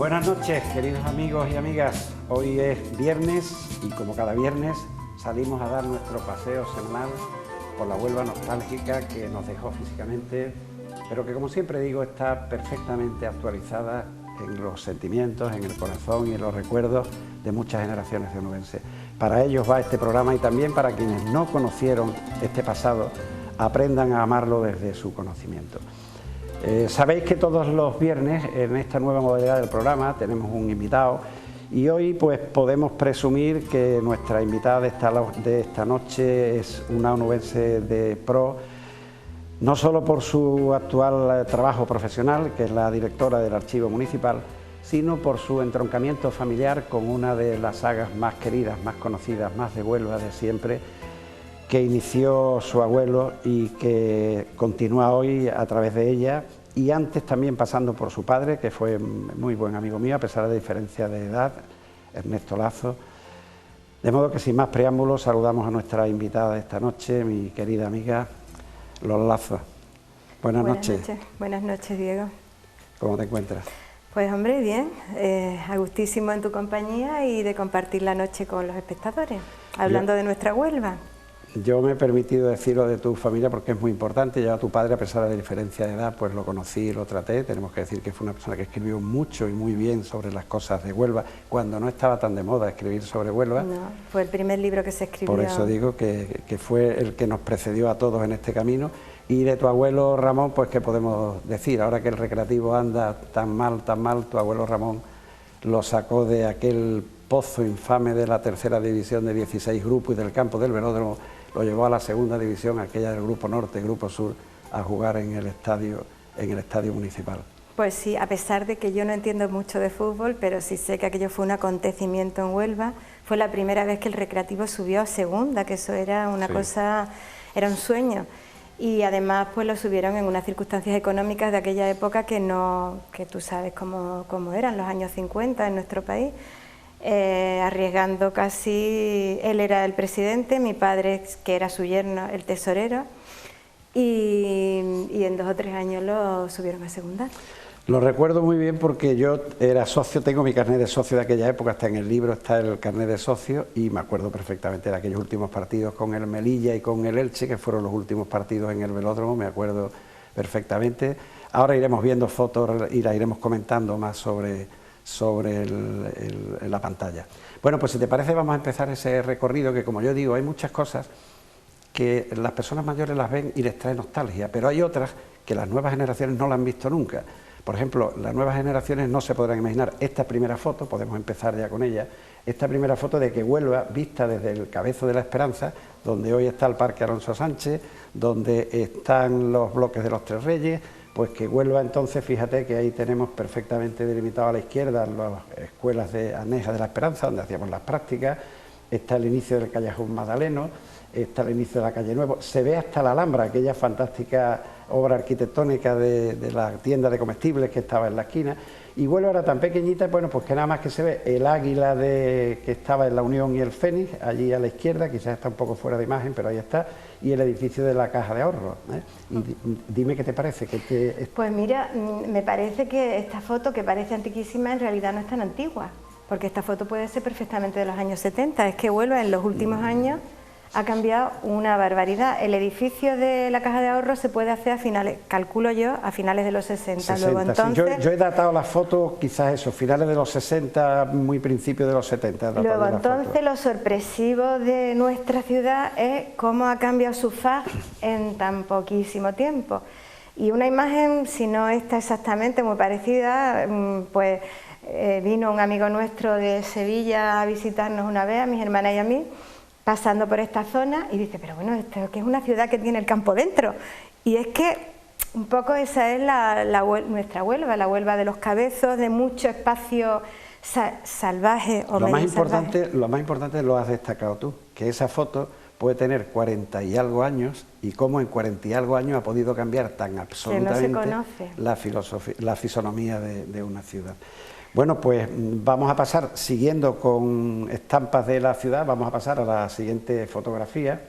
Buenas noches, queridos amigos y amigas. Hoy es viernes y como cada viernes salimos a dar nuestro paseo semanal por la Huelva nostálgica que nos dejó físicamente, pero que, como siempre digo, está perfectamente actualizada en los sentimientos, en el corazón y en los recuerdos de muchas generaciones de onubenses. Para ellos va este programa y también para quienes no conocieron este pasado, aprendan a amarlo desde su conocimiento. Sabéis que todos los viernes en esta nueva modalidad del programa tenemos un invitado y hoy pues podemos presumir que nuestra invitada de esta noche es una onubense de pro, no solo por su actual trabajo profesional, que es la directora del Archivo Municipal, sino por su entroncamiento familiar con una de las sagas más queridas, más conocidas, más de Huelva de siempre, que inició su abuelo y que continúa hoy a través de ella, y antes también pasando por su padre, que fue muy buen amigo mío, a pesar de diferencia de edad, Ernesto Lazo. De modo que sin más preámbulos saludamos a nuestra invitada de esta noche, mi querida amiga Los Lazos. Buenas noches. Buenas noches, Diego. ¿Cómo te encuentras? Pues hombre, bien, a gustísimo en tu compañía y de compartir la noche con los espectadores, hablando de nuestra Huelva. Yo me he permitido decirlo de tu familia porque es muy importante. Ya a tu padre, a pesar de la diferencia de edad, pues lo conocí, lo traté. Tenemos que decir que fue una persona que escribió mucho y muy bien sobre las cosas de Huelva, cuando no estaba tan de moda escribir sobre Huelva. No, fue el primer libro que se escribió. Por eso digo que fue el que nos precedió a todos en este camino. Y de tu abuelo Ramón, pues qué podemos decir, ahora que el recreativo anda tan mal, tu abuelo Ramón lo sacó de aquel pozo infame de la tercera división de 16 grupos y del campo del velódromo, lo llevó a la segunda división, aquella del Grupo Norte, Grupo Sur, a jugar en el estadio municipal. Pues sí, a pesar de que yo no entiendo mucho de fútbol, pero sí sé que aquello fue un acontecimiento en Huelva. Fue la primera vez que el recreativo subió a segunda, que eso era una cosa, era un sueño. Y además pues lo subieron en unas circunstancias económicas de aquella época que tú sabes cómo eran los años 50 en nuestro país. Arriesgando casi, él era el presidente, mi padre, que era su yerno, el tesorero, y en 2 o 3 años lo subieron a segunda. Lo recuerdo muy bien porque yo era socio, tengo mi carnet de socio de aquella época, hasta en el libro está el carnet de socio, y me acuerdo perfectamente de aquellos últimos partidos con el Melilla y con el Elche, que fueron los últimos partidos en el velódromo, me acuerdo perfectamente. Ahora iremos viendo fotos y la iremos comentando más sobre la pantalla. Bueno, pues si te parece vamos a empezar ese recorrido que, como yo digo, hay muchas cosas que las personas mayores las ven y les trae nostalgia, pero hay otras que las nuevas generaciones no la han visto nunca. Por ejemplo, las nuevas generaciones no se podrán imaginar esta primera foto, podemos empezar ya con ella, esta primera foto de que Huelva, vista desde el Cabezo de la Esperanza, donde hoy está el Parque Alonso Sánchez, donde están los bloques de los Tres Reyes, pues que Huelva entonces, fíjate que ahí tenemos perfectamente delimitado a la izquierda las escuelas de Aneja de la Esperanza, donde hacíamos las prácticas, está el inicio del Callejón Magdaleno, está el inicio de la Calle Nuevo, se ve hasta la Alhambra, aquella fantástica obra arquitectónica de la tienda de comestibles que estaba en la esquina, y Huelva era tan pequeñita, bueno, pues que nada más que se ve el águila que estaba en la Unión y el Fénix, allí a la izquierda, quizás está un poco fuera de imagen, pero ahí está, y el edificio de la Caja de Ahorros, Y dime qué te parece. Pues mira, me parece que esta foto, que parece antiquísima, en realidad no es tan antigua, porque esta foto puede ser perfectamente de los años 70, es que Huelva en los últimos años ha cambiado una barbaridad. El edificio de la Caja de Ahorros se puede hacer a finales, calculo yo, a finales de los 60. Luego, entonces, sí. Yo he datado la foto, quizás eso, finales de los 60, muy principios de los 70. Luego, entonces, lo sorpresivo de nuestra ciudad es cómo ha cambiado su faz en tan poquísimo tiempo. Y una imagen, si no está exactamente muy parecida, pues vino un amigo nuestro de Sevilla a visitarnos una vez, a mis hermanas y a mí, pasando por esta zona, y dice, pero bueno, esto que es una ciudad que tiene el campo dentro. Y es que un poco esa es nuestra Huelva, la Huelva de los Cabezos, de mucho espacio salvaje o medio salvaje. Lo más importante lo has destacado tú, que esa foto puede tener 40 y algo años, y cómo en 40 y algo años ha podido cambiar tan absolutamente la fisonomía de una ciudad. Bueno, pues vamos a pasar, siguiendo con estampas de la ciudad, vamos a pasar a la siguiente fotografía.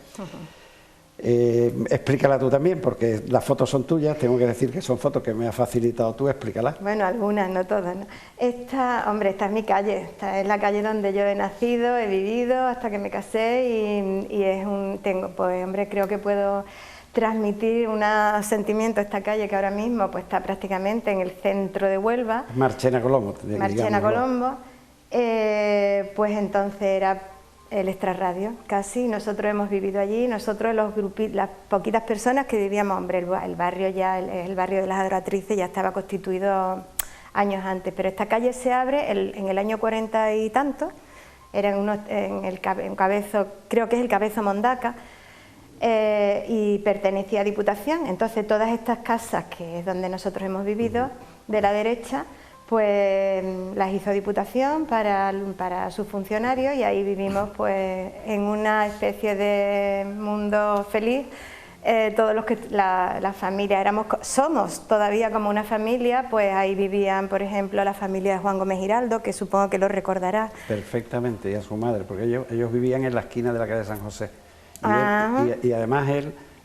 Explícala tú también, porque las fotos son tuyas, tengo que decir que son fotos que me has facilitado tú, explícalas. Bueno, algunas, no todas, ¿no? Esta es mi calle, esta es la calle donde yo he nacido, he vivido hasta que me casé y pues hombre, creo que puedo transmitir un sentimiento a esta calle que ahora mismo pues está prácticamente en el centro de Huelva. Marchena Colombo. Marchena Colombo, pues entonces era el extrarradio, casi. Nosotros hemos vivido allí, nosotros las poquitas personas que vivíamos, hombre, el barrio el barrio de las Adoratrices ya estaba constituido años antes, pero esta calle se abre en el año 40 y tanto, era en Cabezo, creo que es el Cabezo Mondaca, y pertenecía a Diputación. Entonces todas estas casas, que es donde nosotros hemos vivido, de la derecha, pues las hizo Diputación para sus funcionarios y ahí vivimos pues en una especie de mundo feliz. Todos los que la familia somos todavía como una familia, pues ahí vivían, por ejemplo, la familia de Juan Gómez Giraldo, que supongo que lo recordará. Perfectamente, y a su madre, porque ellos vivían en la esquina de la calle San José. Y además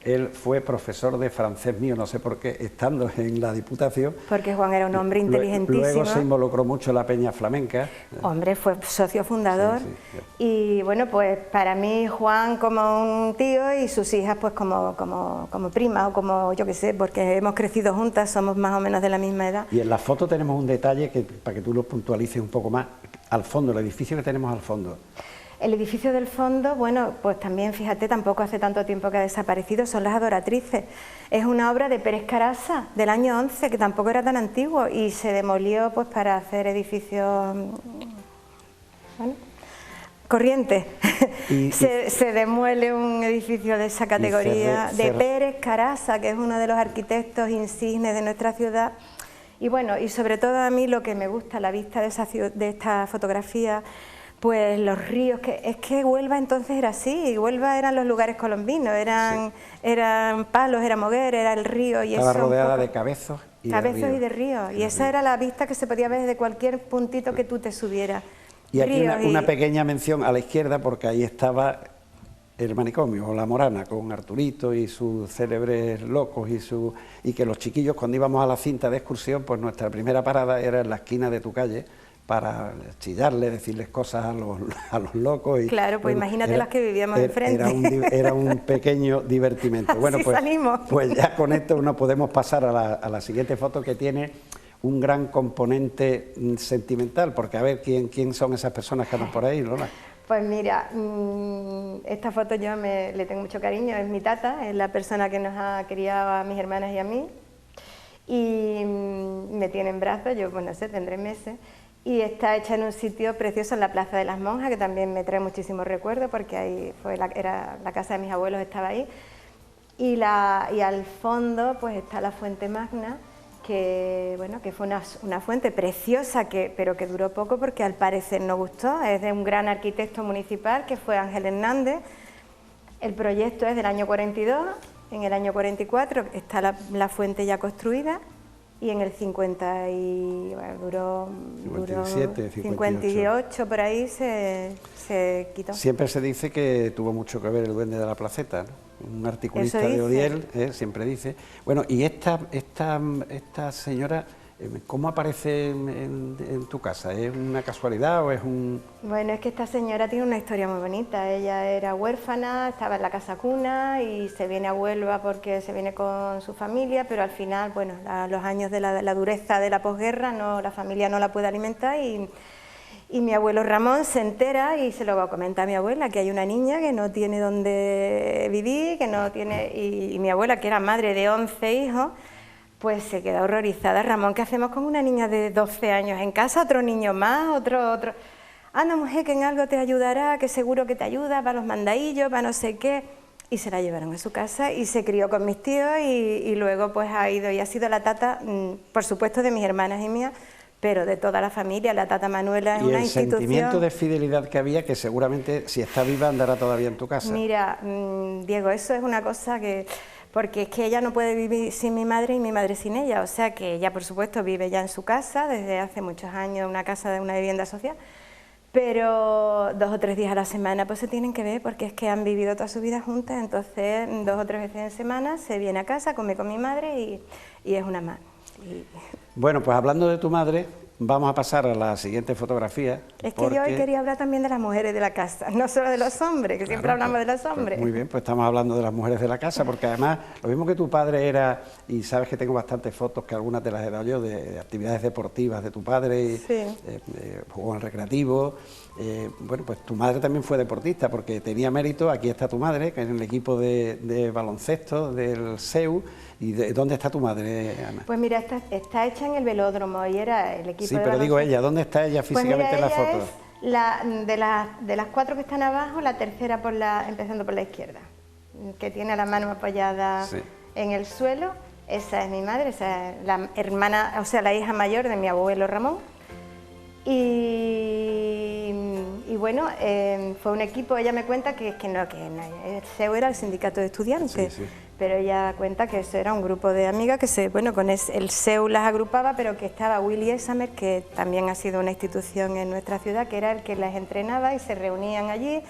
él fue profesor de francés mío, no sé por qué, estando en la Diputación. Porque Juan era un hombre inteligentísimo. Luego se involucró mucho en la Peña Flamenca. Hombre, fue socio fundador. Sí. Y bueno, pues para mí Juan como un tío y sus hijas pues como prima o como yo qué sé, porque hemos crecido juntas, somos más o menos de la misma edad. Y en la foto tenemos un detalle que para que tú lo puntualices un poco más, al fondo, el edificio que tenemos al fondo. El edificio del fondo, bueno, pues también, fíjate, tampoco hace tanto tiempo que ha desaparecido, son las Adoratrices. Es una obra de Pérez Carasa, del año 11, que tampoco era tan antiguo, y se demolió pues para hacer edificios, bueno, corrientes. Se demuele un edificio de esa categoría, de Pérez Carasa, que es uno de los arquitectos insignes de nuestra ciudad. Y bueno, y sobre todo a mí lo que me gusta, la vista de esta fotografía, pues los ríos, es que Huelva entonces era así, Huelva eran los lugares colombinos, eran Palos, era Moguer, era el río. Y estaba rodeada de cabezos y de ríos. Y esa era la vista que se podía ver desde cualquier puntito que tú te subieras. Y aquí una pequeña mención a la izquierda, porque ahí estaba el manicomio, o la Morana, con Arturito y sus célebres locos, y que los chiquillos cuando íbamos a la cinta de excursión, pues nuestra primera parada era en la esquina de tu calle, para chillarles, decirles cosas a los locos. Y, claro, pues bueno, imagínate las que vivíamos enfrente. Era un pequeño divertimento. Bueno, pues ya con esto nos podemos pasar a la siguiente foto, que tiene un gran componente sentimental, porque a ver quién son esas personas que andan por ahí, Lola. Pues mira, esta foto yo le tengo mucho cariño, es mi tata, es la persona que nos ha criado a mis hermanas y a mí, y me tiene en brazos, yo pues no sé, tendré meses. Y está hecha en un sitio precioso en la Plaza de las Monjas, que también me trae muchísimos recuerdos, porque ahí era la casa de mis abuelos, estaba ahí. Y al fondo pues está la Fuente Magna, que fue una fuente preciosa, pero que duró poco porque al parecer no gustó. Es de un gran arquitecto municipal que fue Ángel Hernández. El proyecto es del año 42, en el año 44 está la fuente ya construida. Y en el 50 y duró 58 por ahí se quitó. Siempre se dice que tuvo mucho que ver el duende de la Placeta, ¿no? Un articulista de Odiel, siempre dice. Bueno, y esta señora, ¿cómo aparece en tu casa? ¿Es una casualidad o es un...? Bueno, es que esta señora tiene una historia muy bonita. Ella era huérfana, estaba en la casa cuna y se viene a Huelva porque se viene con su familia, pero al final, bueno, a los años de la dureza de la posguerra, la familia no la puede alimentar y mi abuelo Ramón se entera y se lo va a comentar a mi abuela, que hay una niña que no tiene dónde vivir, y mi abuela, que era madre de 11 hijos, pues se queda horrorizada. Ramón, ¿qué hacemos con una niña de 12 años en casa? Otro niño más, otro... Anda, mujer, que en algo te ayudará, que seguro que te ayuda para los mandadillos, para no sé qué. Y se la llevaron a su casa y se crió con mis tíos y luego pues ha ido y ha sido la tata, por supuesto, de mis hermanas y mías, pero de toda la familia. La tata Manuela es una institución... Y el sentimiento de fidelidad que había, que seguramente si está viva andará todavía en tu casa. Mira, Diego, eso es una cosa que... Porque es que ella no puede vivir sin mi madre y mi madre sin ella, o sea que ella por supuesto vive ya en su casa desde hace muchos años, una casa de una vivienda social, pero 2 o 3 días a la semana pues se tienen que ver, porque es que han vivido toda su vida juntas, entonces 2 o 3 veces en semana se viene a casa, come con mi madre y es una más. Bueno, pues hablando de tu madre, vamos a pasar a la siguiente fotografía. Es que yo hoy quería hablar también de las mujeres de la casa, no solo de los hombres, que siempre hablamos de los hombres. Muy bien, pues estamos hablando de las mujeres de la casa, porque además, lo mismo que tu padre era, y sabes que tengo bastantes fotos, que algunas te las he dado yo, de actividades deportivas de tu padre, sí. Jugó en el recreativo. Bueno, pues tu madre también fue deportista, porque tenía mérito. Aquí está tu madre, que es en el equipo de baloncesto del SEU. ¿Y dónde está tu madre, Ana? Pues mira, está hecha en el velódromo y era el equipo. Sí, pero digo ella, ¿dónde está ella físicamente pues mira, en la foto? De las 4 que están abajo, la tercera empezando por la izquierda, que tiene la mano apoyada en el suelo. Esa es mi madre, esa es la hermana, o sea, la hija mayor de mi abuelo Ramón. Y bueno, fue un equipo. Ella me cuenta que el SEU era el sindicato de estudiantes, sí. Pero ella cuenta que eso era un grupo de amigas que con el SEU las agrupaba, pero que estaba Willy Esamer, que también ha sido una institución en nuestra ciudad, que era el que las entrenaba y se reunían allí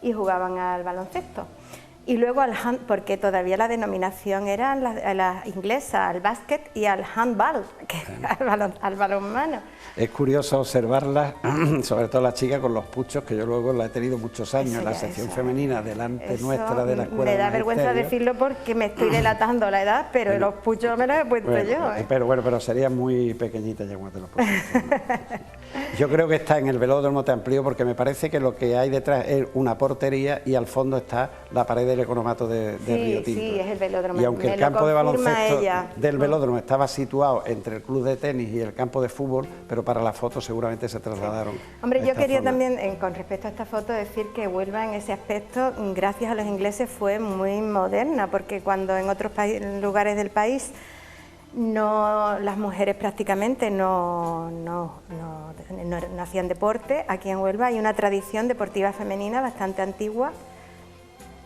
y jugaban al baloncesto. Y luego porque todavía la denominación era la inglesa, al básquet y al handball, al balonmano. Es curioso observarlas, sobre todo las chicas con los puchos, que yo luego la he tenido muchos años en la sección femenina delante nuestra de la escuela. Me da vergüenza decirlo porque me estoy delatando la edad, pero los puchos me los he puesto yo. Pero sería muy pequeñita ya cuando te los pones. Yo creo que está en el velódromo, te amplío, porque me parece que lo que hay detrás es una portería y al fondo está la pared del economato de Río Tinto. Sí, es el velódromo. Y aunque el campo de baloncesto del velódromo estaba situado entre el club de tenis y el campo de fútbol, pero para la foto seguramente se trasladaron. Hombre, yo quería también, con respecto a esta foto, decir que Huelva en ese aspecto, gracias a los ingleses, fue muy moderna, porque cuando en otros lugares del país las mujeres prácticamente no hacían deporte, aquí en Huelva hay una tradición deportiva femenina bastante antigua.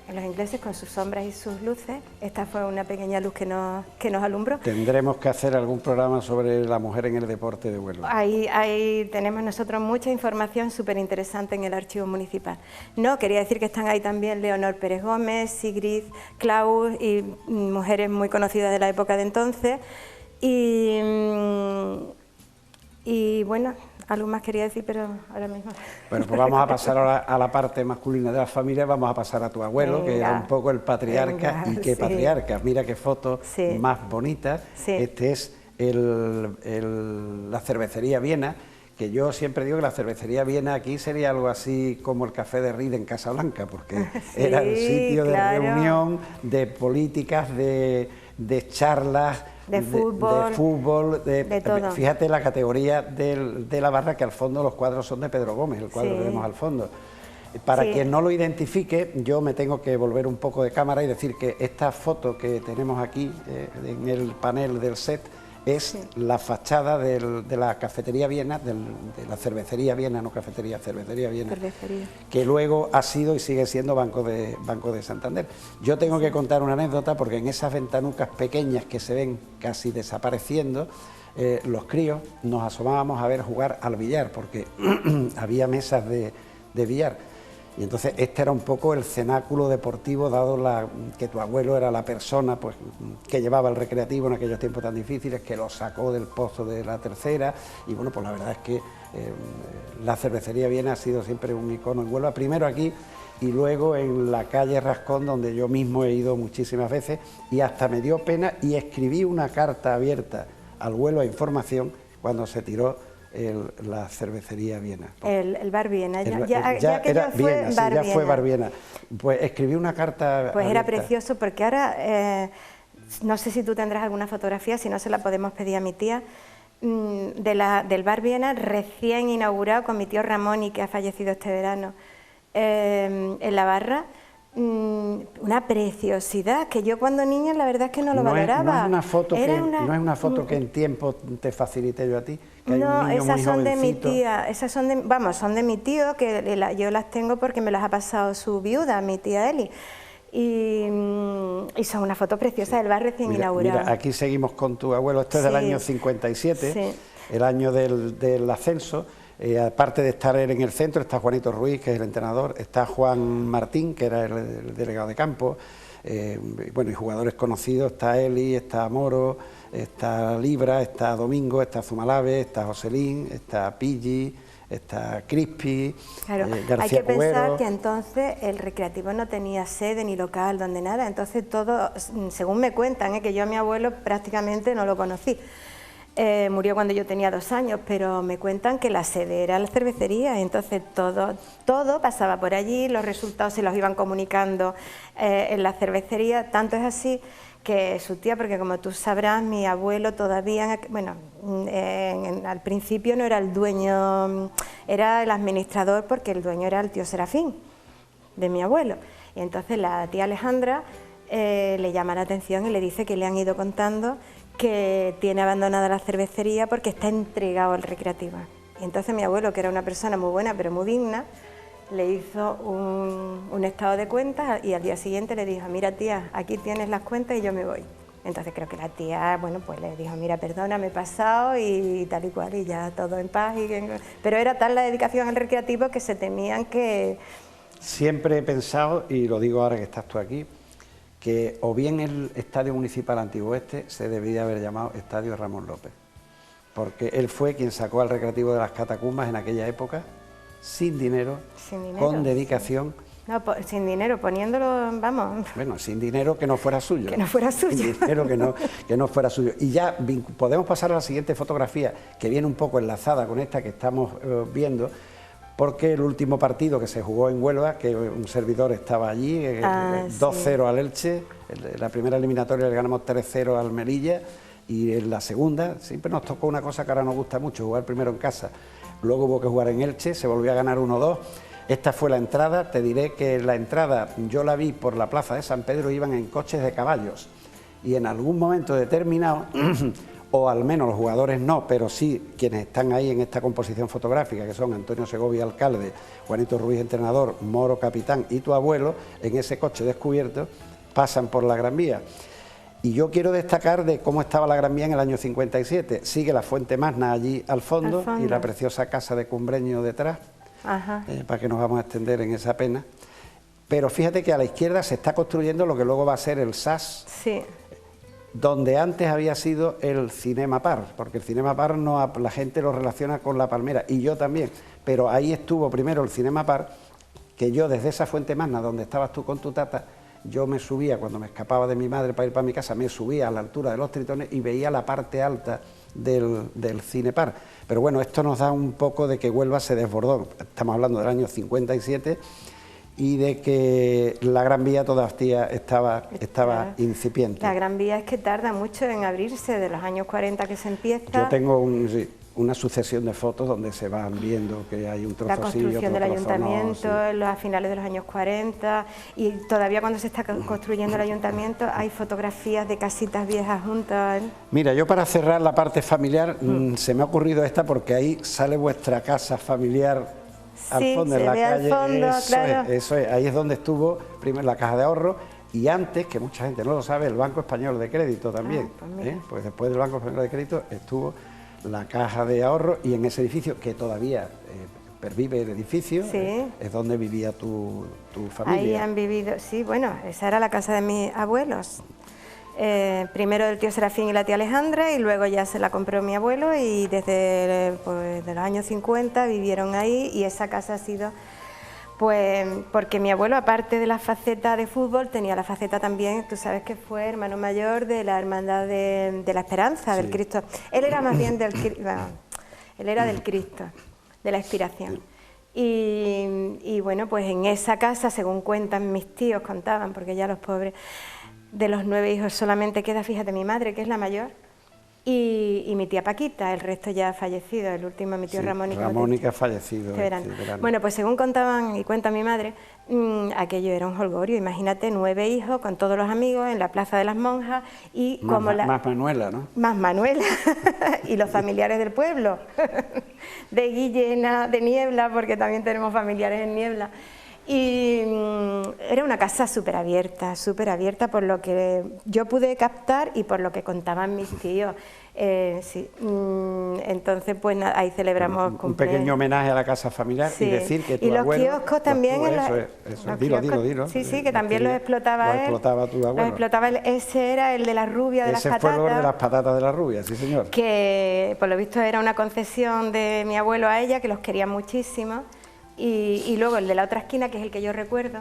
En los ingleses, con sus sombras y sus luces, esta fue una pequeña luz que nos alumbró. Tendremos que hacer algún programa sobre la mujer en el deporte de Huelva. Ahí tenemos nosotros mucha información súper interesante en el archivo municipal. No, quería decir que están ahí también Leonor Pérez Gómez, Sigrid, Klaus y mujeres muy conocidas de la época de entonces. Y bueno, algo más quería decir, pero ahora mismo... Bueno, pues vamos a pasar ahora a la parte masculina de la familia, vamos a pasar a tu abuelo, que era un poco el patriarca, y qué patriarca, mira qué foto más bonita. Este es la cervecería Viena, que yo siempre digo que la cervecería Viena aquí sería algo así como el Café de Ride en Casablanca, porque era el sitio de reunión, de políticas, de charlas, de fútbol, de todo. Fíjate la categoría de la barra, que al fondo los cuadros son de Pedro Gómez, el cuadro que vemos al fondo. Para quien no lo identifique, yo me tengo que volver un poco de cámara y decir que esta foto que tenemos aquí en el panel del set es la fachada de la cafetería Viena, de la cervecería Viena, no cafetería, cervecería Viena, que luego ha sido y sigue siendo Banco de Santander. Yo tengo que contar una anécdota, porque en esas ventanucas pequeñas que se ven casi desapareciendo, los críos nos asomábamos a ver jugar al billar, porque había mesas de billar. Y entonces este era un poco el cenáculo deportivo, dado que tu abuelo era la persona pues que llevaba el recreativo en aquellos tiempos tan difíciles, que lo sacó del pozo de la tercera. Y bueno, pues la verdad es que la cervecería Viena ha sido siempre un icono en Huelva, primero aquí y luego en la calle Rascón, donde yo mismo he ido muchísimas veces, y hasta me dio pena y escribí una carta abierta al Huelva Información cuando se tiró la cervecería Viena. El bar Viena, ya fue bar Viena. Pues escribí una carta. Pues era precioso, porque ahora, no sé si tú tendrás alguna fotografía, si no se la podemos pedir a mi tía, del bar Viena recién inaugurado con mi tío Ramón, y que ha fallecido este verano, en la barra. Una preciosidad que yo cuando niña la verdad es que no lo valoraba. No es una foto que en tiempo te facilité yo a ti. Que no, hay un niño esas muy son de mi jovencito. tía, esas son de mi tío, que yo las tengo porque me las ha pasado su viuda, mi tía Eli. Y son una foto preciosa del bar recién inaugurado. Mira, aquí seguimos con tu abuelo, esto es del año 57, el año del ascenso. Aparte de estar él en el centro, está Juanito Ruiz, que es el entrenador, está Juan Martín, que era el delegado de campo, bueno, y jugadores conocidos, está Eli, está Moro, está Libra, está Domingo, está Zumalave, está Joselín, está Pilli, está Crispi, claro, García hay que pensar Cubero. que entonces el recreativo no tenía sede ni local donde nada, entonces todo, según me cuentan, que yo a mi abuelo prácticamente no lo conocí. Murió cuando yo tenía 2 años, pero me cuentan que la sede era la cervecería, entonces todo pasaba por allí, los resultados se los iban comunicando en la cervecería, tanto es así que su tía, porque como tú sabrás, mi abuelo todavía, bueno, al principio no era el dueño, era el administrador, porque el dueño era el tío Serafín, de mi abuelo, y entonces la tía Alejandra le llama la atención y le dice que le han ido contando que tiene abandonada la cervecería porque está entregado al recreativo. Y entonces mi abuelo, que era una persona muy buena pero muy digna, le hizo un estado de cuentas y al día siguiente le dijo: mira tía, aquí tienes las cuentas y yo me voy. Entonces creo que la tía, bueno, pues le dijo: mira, perdona, me he pasado y tal y cual, y ya todo en paz. Pero era tal la dedicación al recreativo que se temían que... Siempre he pensado, y lo digo ahora que estás tú aquí, que o bien el Estadio Municipal Antiguo Este se debería haber llamado Estadio Ramón López, porque él fue quien sacó al recreativo de las catacumbas en aquella época, sin dinero, con dedicación. No, sin dinero, poniéndolo, vamos... Bueno, sin dinero que no fuera suyo. Que no fuera suyo. Sin dinero que no fuera suyo. Y ya podemos pasar a la siguiente fotografía, que viene un poco enlazada con esta que estamos viendo, porque el último partido que se jugó en Huelva, que un servidor estaba allí, 2-0 al Elche, la primera eliminatoria le ganamos 3-0 al Melilla, y en la segunda siempre nos tocó una cosa que ahora nos gusta mucho, jugar primero en casa, luego hubo que jugar en Elche, se volvió a ganar 1-2, esta fue la entrada. Te diré que la entrada yo la vi por la plaza de San Pedro, iban en coches de caballos, y en algún momento determinado... o al menos los jugadores no, pero sí quienes están ahí en esta composición fotográfica, que son Antonio Segovia, alcalde, Juanito Ruiz, entrenador, Moro, capitán, y tu abuelo, en ese coche descubierto, pasan por la Gran Vía. Y yo quiero destacar de cómo estaba la Gran Vía en el año 57. Sigue la Fuente Magna allí al fondo y la preciosa casa de Cumbreño detrás, para que nos vamos a extender en esa pena. Pero fíjate que a la izquierda se está construyendo lo que luego va a ser el SAS. Sí. Donde antes había sido el Cinema Par, porque el Cinema Par la gente lo relaciona con La Palmera, y yo también, pero ahí estuvo primero el Cinema Par, que yo desde esa Fuente Magna, donde estabas tú con tu tata, yo me subía, cuando me escapaba de mi madre para ir para mi casa, me subía a la altura de los Tritones y veía la parte alta del Cine Par. Pero bueno, esto nos da un poco de que Huelva se desbordó, estamos hablando del año 57, y de que la Gran Vía todavía estaba incipiente. La Gran Vía es que tarda mucho en abrirse, de los años 40 que se empieza. Yo tengo una sucesión de fotos donde se van viendo que hay un trozo. La construcción del ayuntamiento, no, a finales de los años 40, y todavía cuando se está construyendo el ayuntamiento hay fotografías de casitas viejas juntas. Mira, yo para cerrar la parte familiar, se me ha ocurrido esta porque ahí sale vuestra casa familiar. Al fondo, en la calle, fondo, claro. Eso es, ahí es donde estuvo primero la caja de ahorro, y antes, que mucha gente no lo sabe, el Banco Español de Crédito también, pues después del Banco Español de Crédito estuvo la caja de ahorro, y en ese edificio, que todavía pervive el edificio, es donde vivía tu familia. Ahí han vivido, sí, bueno, esa era la casa de mis abuelos. Primero del tío Serafín y la tía Alejandra, y luego ya se la compró mi abuelo, y desde de los años 50 vivieron ahí, y esa casa ha sido, pues, porque mi abuelo, aparte de la faceta de fútbol, tenía la faceta también, tú sabes que fue hermano mayor de la Hermandad de la Esperanza, del Cristo. Él era más bien él era del Cristo, de la Inspiración. Y bueno, pues en esa casa, según cuentan mis tíos, contaban, porque ya los pobres... De los 9 hijos solamente queda, fíjate, mi madre, que es la mayor, y mi tía Paquita, el resto ya ha fallecido, el último mi tío Ramón. Ramón que ha fallecido este verano. Bueno, pues según contaban y cuenta mi madre, aquello era un jolgorio, imagínate, 9 hijos con todos los amigos en la Plaza de las Monjas, y como más Manuela, ¿no? Más Manuela, y los familiares del pueblo, de Guillena, de Niebla, porque también tenemos familiares en Niebla. Y era una casa súper abierta por lo que yo pude captar y por lo que contaban mis tíos. Sí. Entonces, pues ahí celebramos un pequeño homenaje a la casa familiar, sí. y decir que tu y los abuelo, kioscos también, dilo. Sí, sí, que también los explotaba él. Explotaba tu abuelo. Los explotaba él. Ese era el de la rubia, de las patatas. Ese fue el de las patatas de la rubia, sí señor. Que por lo visto era una concesión de mi abuelo a ella, que los quería muchísimo. Y luego el de la otra esquina, que es el que yo recuerdo,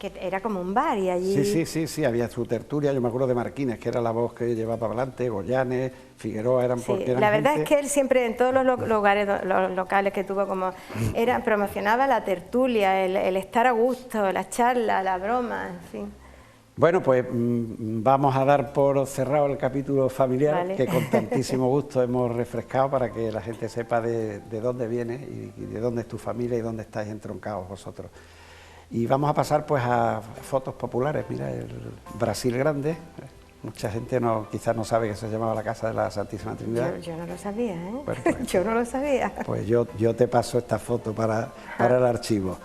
que era como un bar y allí... Sí, había su tertulia, yo me acuerdo de Marquines, que era la voz que llevaba para adelante, Goyanes, Figueroa, porque eran la verdad gente... es que él siempre en todos los lugares, los locales que tuvo, promocionaba la tertulia, el estar a gusto, la charla, la broma, en fin. Bueno, pues vamos a dar por cerrado el capítulo familiar, vale, que con tantísimo gusto hemos refrescado para que la gente sepa de dónde viene y de dónde es tu familia y dónde estáis entroncados vosotros. Y vamos a pasar pues a fotos populares. Mira, el Brasil Grande. Mucha gente quizás no sabe que se llamaba la Casa de la Santísima Trinidad. Yo no lo sabía, ¿eh? Bueno, pues, yo no lo sabía. Pues yo te paso esta foto para el archivo.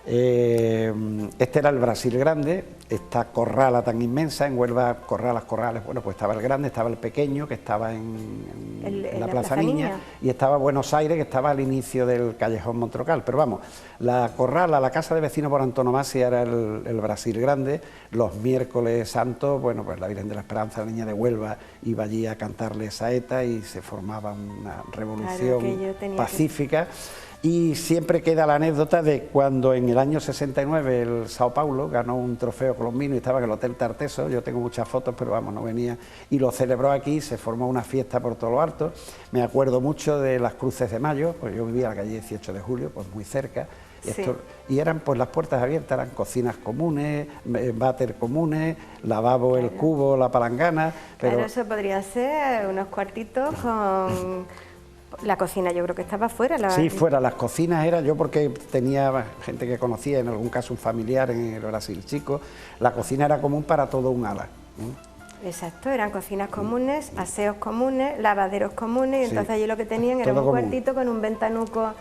Este era el Brasil Grande, esta corrala tan inmensa. En Huelva, corrales, bueno, pues estaba el grande, estaba el pequeño, que estaba en la Plaza Niña, y estaba Buenos Aires, que estaba al inicio del Callejón Montrocal. Pero vamos, la corrala, la casa de vecinos por antonomasia era el Brasil Grande. Los miércoles santos, bueno, pues la Virgen de la Esperanza, la Niña de Huelva, iba allí a cantarle saeta y se formaba una revolución pacífica. Y siempre queda la anécdota de cuando en el año 69 el Sao Paulo ganó un trofeo colombino y estaba en el Hotel Tarteso. Yo tengo muchas fotos, pero vamos, no venía, y lo celebró aquí, se formó una fiesta por todo lo alto. Me acuerdo mucho de las Cruces de Mayo, pues yo vivía en la calle 18 de Julio, pues muy cerca. Y eran pues las puertas abiertas, eran cocinas comunes, váter comunes, lavabo, el cubo, la palangana. Pero eso podría ser unos cuartitos con... La cocina yo creo que estaba fuera. Sí, fuera. Las cocinas era, yo porque tenía gente que conocía, en algún caso un familiar en el Brasil chico, la cocina era común para todo un ala. Exacto, eran cocinas comunes, aseos comunes, lavaderos comunes, y entonces allí lo que tenían era un cuartito con un ventanuco.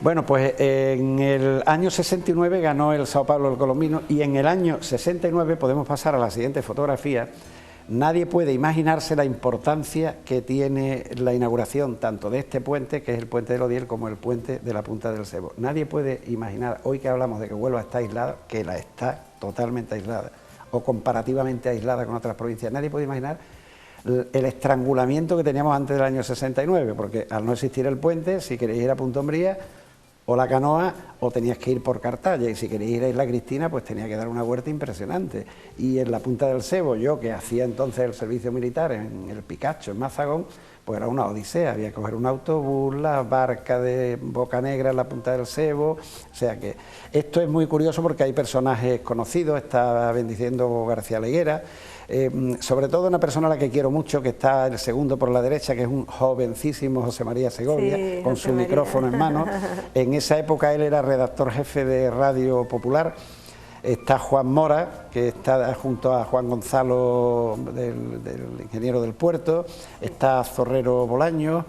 Bueno, pues en el año 69 ganó el Sao Paulo el colombino, y en el año 69 podemos pasar a la siguiente fotografía. Nadie puede imaginarse la importancia que tiene la inauguración tanto de este puente, que es el puente del Odiel, como el puente de la Punta del Sebo. Nadie puede imaginar, hoy que hablamos de que Huelva está aislada, que la está totalmente aislada, o comparativamente aislada con otras provincias, nadie puede imaginar el estrangulamiento que teníamos antes del año 69, porque al no existir el puente, si queréis ir a Punta Umbría o la Canoa, o tenías que ir por Cartaya, y si queréis ir a Isla Cristina, pues tenía que dar una vuelta impresionante. Y en la Punta del Sebo, yo que hacía entonces el servicio militar en el Picacho, en Mazagón, pues era una odisea, había que coger un autobús, la barca de Bocanegra en la Punta del Sebo. O sea que esto es muy curioso porque hay personajes conocidos, está bendiciendo García Leguera, sobre todo una persona a la que quiero mucho, que está el segundo por la derecha, que es un jovencísimo José María Segovia, sí, con su micrófono en mano. En esa época él era redactor jefe de Radio Popular. Está Juan Mora, que está junto a Juan Gonzalo, del ingeniero del puerto, está Zorrero Bolaño,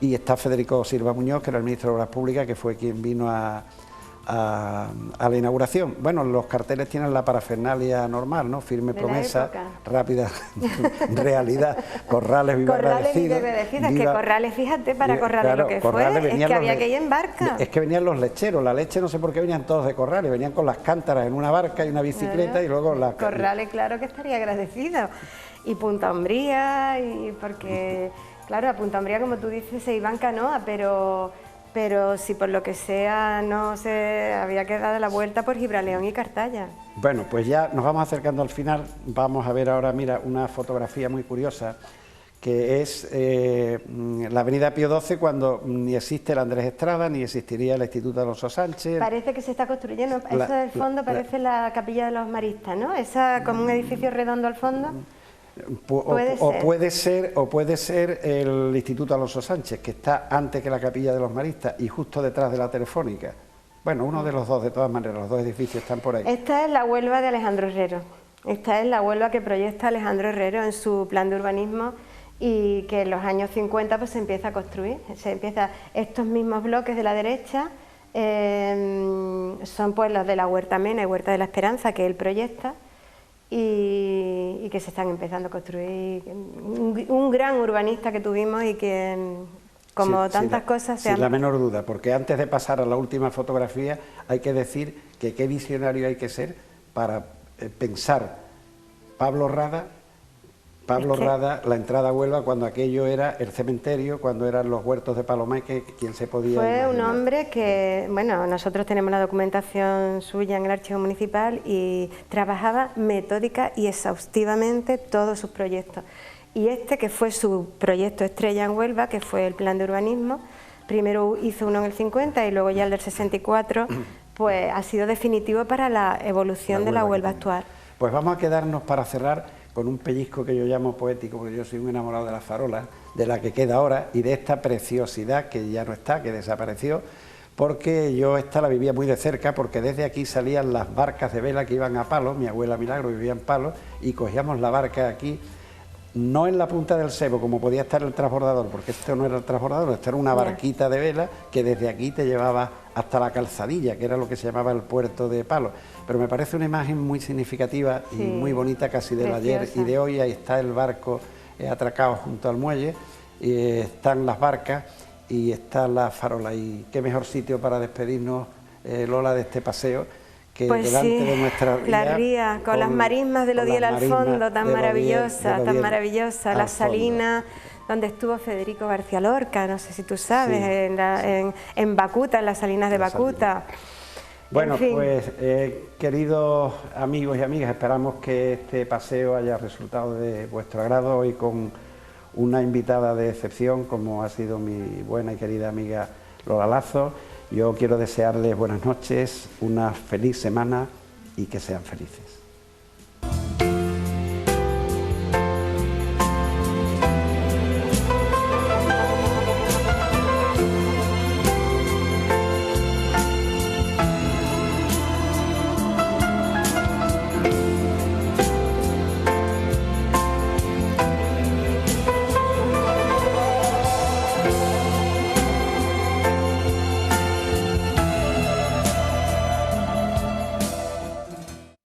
y está Federico Silva Muñoz, que era el ministro de Obras Públicas, que fue quien vino a la inauguración. Bueno, los carteles tienen la parafernalia normal, ¿no? Firme promesa, rápida realidad, Corrales viva agradecido. Es que Corrales, fíjate, para Corrales, claro, lo que Corrales fue, es que había que ir en barca. Es que venían los lecheros, la leche no sé por qué venían todos de Corrales, venían con las cántaras en una barca y una bicicleta, claro, y luego la... Corrales, claro que estaría agradecido. Y Punta Umbría, y porque, claro, a Punta Umbría, como tú dices, se iba en canoa, pero si por lo que sea no se había que dar la vuelta por Gibraleón y Cartaya. Bueno, pues ya nos vamos acercando al final. Vamos a ver ahora, mira, una fotografía muy curiosa, que es la avenida Pío XII, cuando ni existe el Andrés Estrada, ni existiría el Instituto Alonso Sánchez. Parece que se está construyendo, eso del fondo parece la Capilla de los Maristas, ¿no? Esa como un edificio redondo al fondo. Puede ser el Instituto Alonso Sánchez, que está antes que la Capilla de los Maristas y justo detrás de la Telefónica. Bueno, uno de los dos, de todas maneras, los dos edificios están por ahí. Esta es la Huelva de Alejandro Herrero. Esta es la Huelva que proyecta Alejandro Herrero en su plan de urbanismo, y que en los años 50 pues se empieza a construir. Estos mismos bloques de la derecha son pues los de la Huerta Mena y Huerta de la Esperanza, que él proyecta, y que se están empezando a construir. Un gran urbanista que tuvimos y que, como tantas cosas... Sin la menor duda, porque antes de pasar a la última fotografía hay que decir que qué visionario hay que ser para pensar Pablo Rada, la entrada a Huelva, cuando aquello era el cementerio, cuando eran los huertos de Palomeque, quien se podía Fue imaginar. un hombre que, bueno, nosotros tenemos la documentación suya en el archivo municipal y trabajaba metódica y exhaustivamente todos sus proyectos. Y este, que fue su proyecto estrella en Huelva, que fue el plan de urbanismo, primero hizo uno en el 50 y luego ya el del 64, pues ha sido definitivo para la evolución de la Huelva actual. Pues vamos a quedarnos para cerrar con un pellizco que yo llamo poético, porque yo soy un enamorado de las farolas, de la que queda ahora y de esta preciosidad que ya no está, que desapareció, porque yo esta la vivía muy de cerca, porque desde aquí salían las barcas de vela que iban a Palos, mi abuela Milagro vivía en Palos, y cogíamos la barca aquí, no en la punta del cebo, como podía estar el transbordador, porque esto no era el transbordador, esto era una barquita de vela que desde aquí te llevaba hasta la Calzadilla, que era lo que se llamaba el puerto de Palos. Pero me parece una imagen muy significativa y muy bonita, casi del ayer y de hoy. Ahí está el barco atracado junto al muelle, y están las barcas y están las farolas. Y qué mejor sitio para despedirnos, Lola, de este paseo, que pues delante de nuestra ría, la ría, con las marismas del Odiel al fondo, tan maravillosa, la salina donde estuvo Federico García Lorca, no sé si tú sabes, en Bacuta, en las salinas de Bacuta. Bueno, pues queridos amigos y amigas, esperamos que este paseo haya resultado de vuestro agrado, hoy con una invitada de excepción como ha sido mi buena y querida amiga Lola Lazo. Yo quiero desearles buenas noches, una feliz semana y que sean felices.